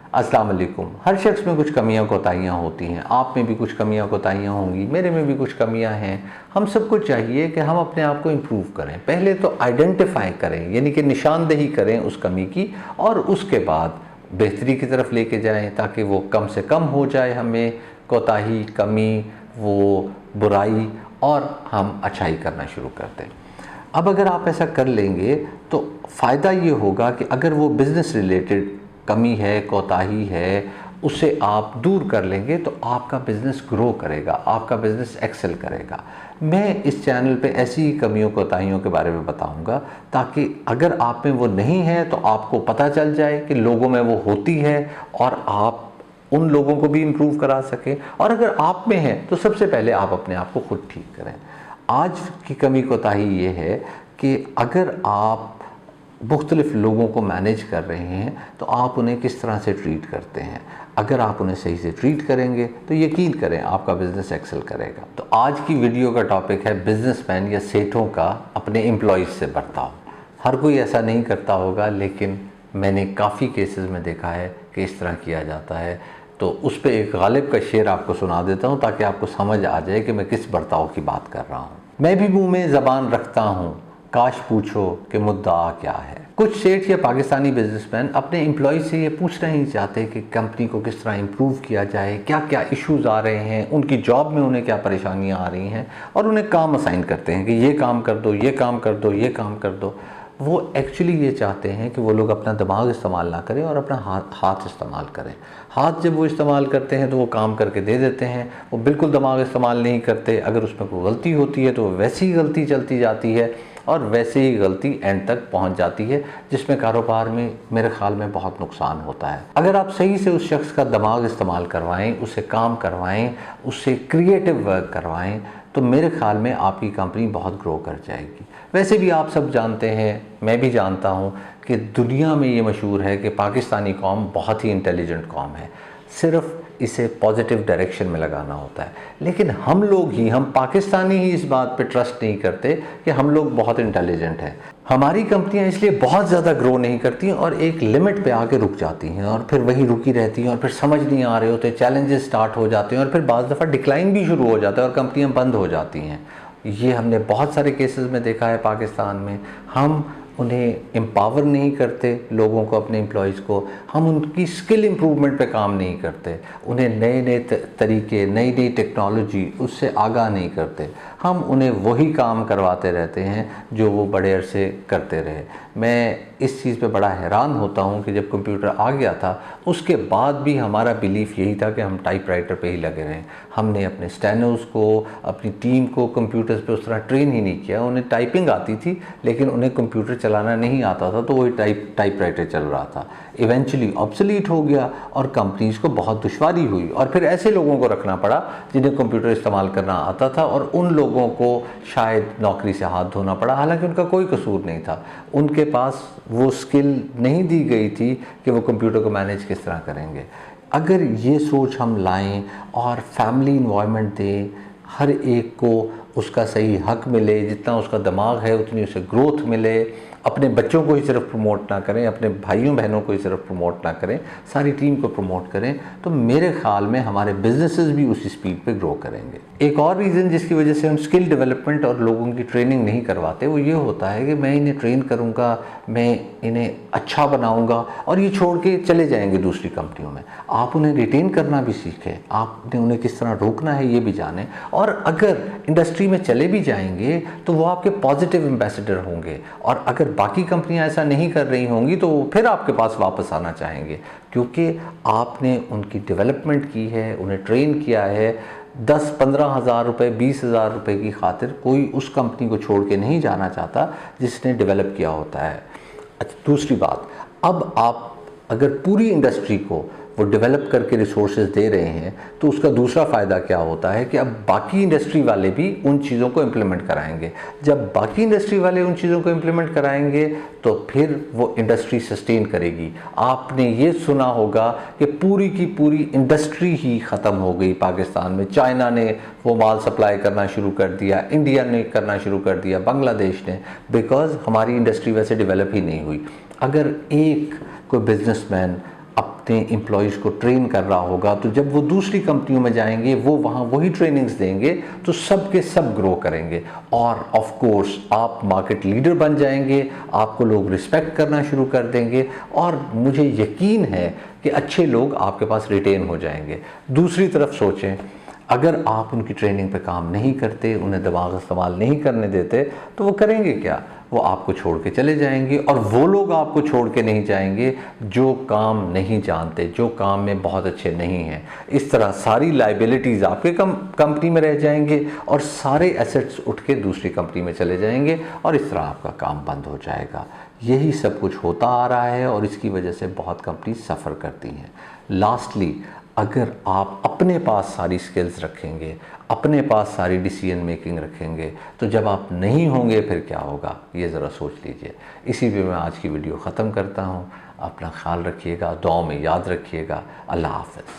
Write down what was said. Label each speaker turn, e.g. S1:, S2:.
S1: अस्सलाम वालेकुम। हर शख्स में कुछ कमियां कोताहियां होती हैं। आप में भी कुछ कमियां कोताहियां होंगी, मेरे में भी कुछ कमियां हैं। हम सबको चाहिए कि हम अपने आप को इम्प्रूव करें। पहले तो आइडेंटिफाई करें, यानी कि निशानदेही करें उस कमी की, और उसके बाद बेहतरी की तरफ लेके जाएं ताकि वो कम से कम हो जाए, हमें कोताही, कमी, वो बुराई, और हम अच्छाई करना शुरू कर दें। अब अगर आप ऐसा कर लेंगे तो फ़ायदा ये होगा कि अगर वो बिज़नेस रिलेटेड कमी है, कोताही है, उसे आप दूर कर लेंगे तो आपका बिज़नेस ग्रो करेगा, आपका बिज़नेस एक्सेल करेगा। मैं इस चैनल पे ऐसी ही कमियों कोताहियों के बारे में बताऊंगा ताकि अगर आप में वो नहीं है तो आपको पता चल जाए कि लोगों में वो होती है और आप उन लोगों को भी इम्प्रूव करा सकें। और अगर आप में है तो सबसे पहले आप अपने आप को खुद ठीक करें। आज की कमी कोताही ये है कि अगर आप मुख्तलिफ लोगों को मैनेज कर रहे हैं तो आप उन्हें किस तरह से ट्रीट करते हैं। अगर आप उन्हें सही से ट्रीट करेंगे तो यकीन करें आपका बिज़नेस एक्सेल करेगा। तो आज की वीडियो का टॉपिक है बिजनेसमैन या सेठों का अपने एम्प्लॉयज़ से बर्ताव। हर कोई ऐसा नहीं करता होगा, लेकिन मैंने काफ़ी केसेस में देखा है कि इस तरह किया जाता है। तो उस पर एक गालिब का शेर आपको सुना देता हूँ ताकि आपको समझ आ जाए कि मैं किस बर्ताव की बात कर रहा हूँ। मैं भी मुंह में ज़बान रखता हूँ, काश पूछो कि मुद्दा क्या है। कुछ सेठ या पाकिस्तानी बिजनेसमैन अपने एम्प्लॉय से ये पूछना ही चाहते कि कंपनी को किस तरह इम्प्रूव किया जाए, क्या क्या इश्यूज़ आ रहे हैं, उनकी जॉब में उन्हें क्या परेशानियाँ आ रही हैं, और उन्हें काम असाइन करते हैं कि ये काम कर दो, ये काम कर दो, ये काम कर दो। वो एक्चुअली ये चाहते हैं कि वो लोग अपना दिमाग इस्तेमाल ना करें और अपना हाथ इस्तेमाल करें। हाथ जब वो इस्तेमाल करते हैं तो वो काम करके दे देते हैं, वो बिल्कुल दिमाग इस्तेमाल नहीं करते। अगर उसमें कोई गलती होती है तो वैसी ही गलती चलती जाती है और वैसे ही गलती एंड तक पहुंच जाती है, जिसमें कारोबार में मेरे ख्याल में बहुत नुकसान होता है। अगर आप सही से उस शख्स का दिमाग इस्तेमाल करवाएं, उसे काम करवाएं, उससे क्रिएटिव वर्क करवाएं, तो मेरे ख्याल में आपकी कंपनी बहुत ग्रो कर जाएगी। वैसे भी आप सब जानते हैं, मैं भी जानता हूं कि दुनिया में ये मशहूर है कि पाकिस्तानी कौम बहुत ही इंटेलिजेंट कौम है, सिर्फ इसे पॉजिटिव डायरेक्शन में लगाना होता है। लेकिन हम पाकिस्तानी ही इस बात पे ट्रस्ट नहीं करते कि हम लोग बहुत इंटेलिजेंट हैं। हमारी कंपनियां इसलिए बहुत ज़्यादा ग्रो नहीं करती और एक लिमिट पे आके रुक जाती हैं और फिर वहीं रुकी रहती हैं और फिर समझ नहीं आ रहे होते, चैलेंजेस स्टार्ट हो जाते हैं और फिर बाज़ दफ़ा डिक्लाइन भी शुरू हो जाता है और कंपनियां बंद हो जाती हैं। ये हमने बहुत सारे केसेस में देखा है पाकिस्तान में। हम उन्हें एम्पावर नहीं करते, लोगों को, अपने एम्प्लॉयज़ को। हम उनकी स्किल इम्प्रूवमेंट पे काम नहीं करते, उन्हें नए नए तरीके, नई नई टेक्नोलॉजी, उससे आगाह नहीं करते। हम उन्हें वही काम करवाते रहते हैं जो वो बड़े अरसे करते रहे। मैं इस चीज़ पे बड़ा हैरान होता हूँ कि जब कंप्यूटर आ गया था उसके बाद भी हमारा बिलीफ यही था कि हम टाइपराइटर पे ही लगे रहें। हमने अपने स्टेनोज़ को, अपनी टीम को कंप्यूटर्स पे उस तरह ट्रेन ही नहीं किया। उन्हें टाइपिंग आती थी लेकिन उन्हें कंप्यूटर चलाना नहीं आता था, तो वही टाइपराइटर चल रहा था। इवेंचुअली ऑब्सोलीट हो गया और कंपनीज़ को बहुत दुश्वारी हुई और फिर ऐसे लोगों को रखना पड़ा जिन्हें कंप्यूटर इस्तेमाल करना आता था, और उन लोगों को शायद नौकरी से हाथ धोना पड़ा, हालांकि उनका कोई कसूर नहीं था। उनके पास वो स्किल नहीं दी गई थी कि वो कंप्यूटर को मैनेज किस तरह करेंगे। अगर ये सोच हम लाएं और फैमिली इन्वायरमेंट दें, हर एक को उसका सही हक मिले, जितना उसका दिमाग है उतनी उसे ग्रोथ मिले, अपने बच्चों को ही सिर्फ प्रमोट ना करें, अपने भाइयों बहनों को ही सिर्फ प्रमोट ना करें, सारी टीम को प्रमोट करें, तो मेरे ख्याल में हमारे बिजनेसेस भी उसी स्पीड पे ग्रो करेंगे। एक और रीज़न जिसकी वजह से हम स्किल डेवलपमेंट और लोगों की ट्रेनिंग नहीं करवाते वो ये होता है कि मैं इन्हें ट्रेन करूँगा, मैं इन्हें अच्छा बनाऊँगा और ये छोड़ के चले जाएंगे दूसरी कंपनियों में। आप उन्हें रिटेन करना भी सीखें, आपने उन्हें किस तरह रोकना है ये भी जानें, और अगर इंडस्ट्री में चले भी जाएंगे तो वो आपके पॉजिटिव एम्बेसडर होंगे, और अगर बाकी कंपनियां ऐसा नहीं कर रही होंगी तो फिर आपके पास वापस आना चाहेंगे, क्योंकि आपने उनकी डेवलपमेंट की है, उन्हें ट्रेन किया है। 10-15 हज़ार रुपये, 20 हज़ार रुपये की खातिर कोई उस कंपनी को छोड़ के नहीं जाना चाहता जिसने डेवलप किया होता है। अच्छा, दूसरी बात, अब आप अगर पूरी इंडस्ट्री को वो डेवलप करके रिसोर्सेज दे रहे हैं तो उसका दूसरा फ़ायदा क्या होता है कि अब बाकी इंडस्ट्री वाले भी उन चीज़ों को इम्प्लीमेंट कराएंगे। जब बाकी इंडस्ट्री वाले उन चीज़ों को इम्प्लीमेंट कराएंगे तो फिर वो इंडस्ट्री सस्टेन करेगी। आपने ये सुना होगा कि पूरी की पूरी इंडस्ट्री ही ख़त्म हो गई पाकिस्तान में। चाइना ने वो माल सप्लाई करना शुरू कर दिया, इंडिया ने करना शुरू कर दिया, बांग्लादेश ने, बिकॉज़ हमारी इंडस्ट्री वैसे डेवलप ही नहीं हुई। अगर एक कोई बिजनेसमैन अपने एम्प्लॉयज़ को ट्रेन कर रहा होगा, तो जब वो दूसरी कंपनियों में जाएंगे वो वहाँ वही ट्रेनिंग्स देंगे तो सब के सब ग्रो करेंगे और ऑफ कोर्स आप मार्केट लीडर बन जाएंगे, आपको लोग रिस्पेक्ट करना शुरू कर देंगे और मुझे यकीन है कि अच्छे लोग आपके पास रिटेन हो जाएंगे। दूसरी तरफ सोचें, अगर आप उनकी ट्रेनिंग पे काम नहीं करते, उन्हें दिमाग इस्तेमाल नहीं करने देते, तो वो करेंगे क्या? वो आपको छोड़ के चले जाएंगे और वो लोग आपको छोड़ के नहीं जाएंगे जो काम नहीं जानते, जो काम में बहुत अच्छे नहीं हैं। इस तरह सारी लाइबिलिटीज़ आपके कंपनी में रह जाएंगे और सारे एसेट्स उठ के दूसरी कंपनी में चले जाएंगे और इस तरह आपका काम बंद हो जाएगा। यही सब कुछ होता आ रहा है और इसकी वजह से बहुत कंपनी सफ़र करती हैं। लास्टली, अगर आप अपने पास सारी स्किल्स रखेंगे, अपने पास सारी डिसीजन मेकिंग रखेंगे, तो जब आप नहीं होंगे फिर क्या होगा, ये ज़रा सोच लीजिए। इसी पे मैं आज की वीडियो ख़त्म करता हूँ। अपना ख्याल रखिएगा, दुआ में याद रखिएगा। अल्लाह हाफ़िज़।